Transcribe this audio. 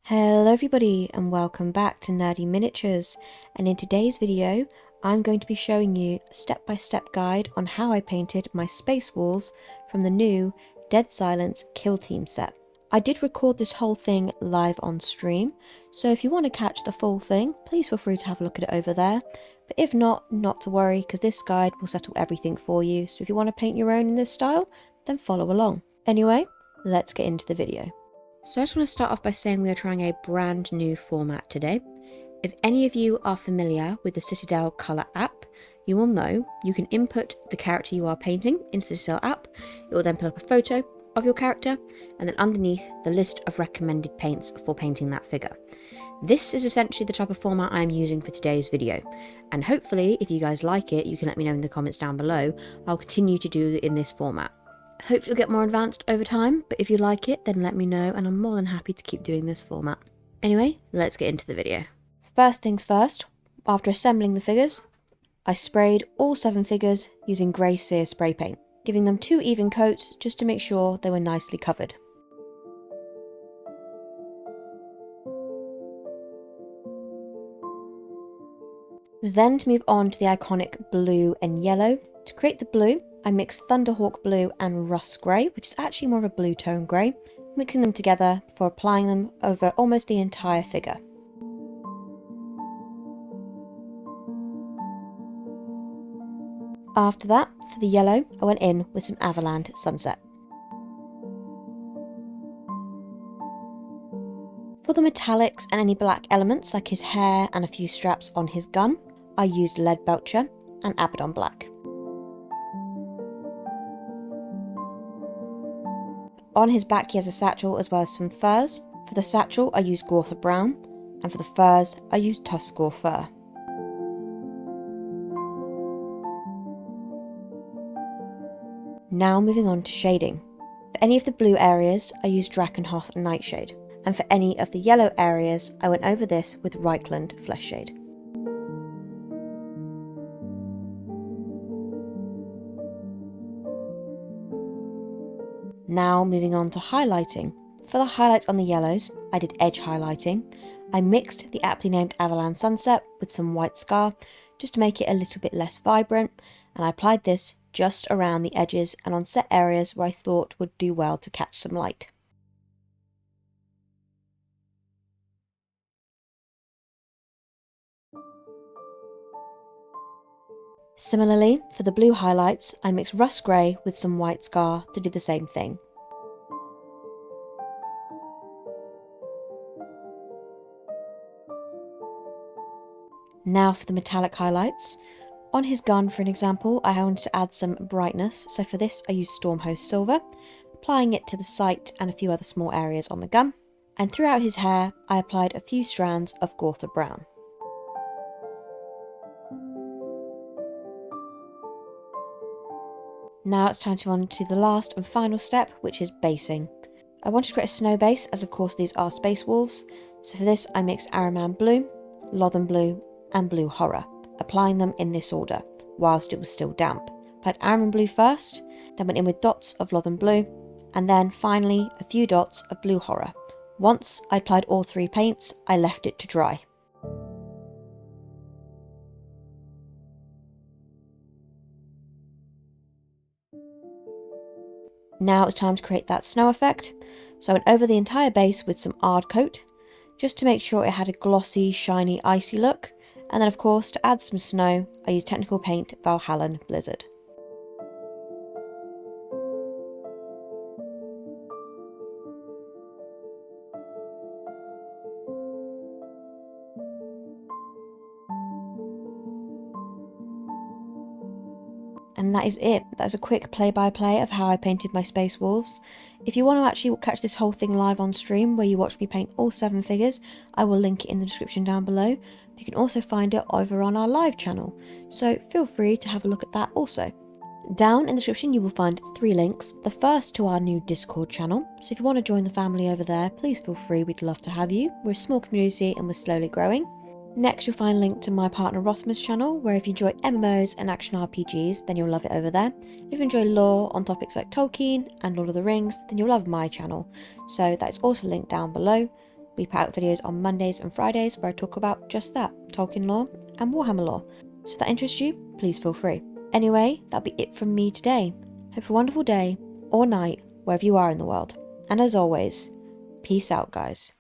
Hello everybody and welcome back to Nerdy Miniatures, and in today's video I'm going to be showing you a step-by-step guide on how I painted my space walls from the new Dead Silence Kill Team set. I did record this whole thing live on stream, so if you want to catch the full thing, please feel free to have a look at it over there, but if not, not to worry, because this guide will settle everything for you, so if you want to paint your own in this style, then follow along. Anyway, let's get into the video. So I just want to start off by saying we are trying a brand new format today. If any of you are familiar with the Citadel colour app, you will know you can input the character you are painting into the Citadel app. It will then pull up a photo of your character and then underneath the list of recommended paints for painting that figure. This is essentially the type of format I am using for today's video, and hopefully if you guys like it you can let me know in the comments down below. I'll continue to do it in this format. Hopefully it'll get more advanced over time, but if you like it then let me know and I'm more than happy to keep doing this format. Anyway, let's get into the video. First things first, after assembling the figures, I sprayed all 7 figures using grey sear spray paint, giving them 2 even coats just to make sure they were nicely covered. It was then to move on to the iconic blue and yellow. To create the blue, I mixed Thunderhawk blue and rust grey, which is actually more of a blue tone grey, mixing them together before applying them over almost the entire figure. After that, for the yellow, I went in with some Avaland Sunset. For the metallics and any black elements like his hair and a few straps on his gun, I used Lead Belcher and Abaddon Black. On his back he has a satchel as well as some furs. For the satchel I used Gortha Brown, and for the furs I used Tuscarora Fur. Now moving on to shading. For any of the blue areas I used Drakenhoth Nightshade, and for any of the yellow areas I went over this with Reichland Fleshshade. Now moving on to highlighting. For the highlights on the yellows, I did edge highlighting. I mixed the aptly named Avaland Sunset with some white scar just to make it a little bit less vibrant, and I applied this just around the edges and on set areas where I thought would do well to catch some light. Similarly, for the blue highlights, I mixed rust grey with some white scar to do the same thing. Now for the metallic highlights. On his gun, for an example, I wanted to add some brightness, so for this I used Stormhost Silver, applying it to the sight and a few other small areas on the gun. And throughout his hair, I applied a few strands of Gortha Brown. Now it's time to move on to the last and final step, which is basing. I wanted to create a snow base, as of course these are space wolves, so for this I mixed Ahriman Blue, Lothern Blue and Blue Horror, applying them in this order, whilst it was still damp. I applied Ahriman Blue first, then went in with dots of Lothern Blue, and then finally a few dots of Blue Horror. Once I applied all 3 paints, I left it to dry. Now it's time to create that snow effect, so I went over the entire base with some Ard Coat, just to make sure it had a glossy, shiny, icy look, and then of course to add some snow, I used Technical Paint Valhallan Blizzard. And that is it. That is a quick play-by-play of how I painted my space wolves. If you want to actually catch this whole thing live on stream, where you watch me paint all 7 figures, I will link it in the description down below. You can also find it over on our live channel, so feel free to have a look at that also. Down in the description you will find 3 links. The first to our new Discord channel, so if you want to join the family over there, please feel free, we'd love to have you. We're a small community and we're slowly growing. Next you'll find a link to my partner Rothmer's channel, where if you enjoy MMOs and action RPGs then you'll love it over there. If you enjoy lore on topics like Tolkien and Lord of the Rings then you'll love my channel, so that is also linked down below. We put out videos on Mondays and Fridays where I talk about just that, Tolkien lore and Warhammer lore. So if that interests you, please feel free. Anyway, that'll be it from me today. Hope you a wonderful day or night, wherever you are in the world. And as always, peace out, guys.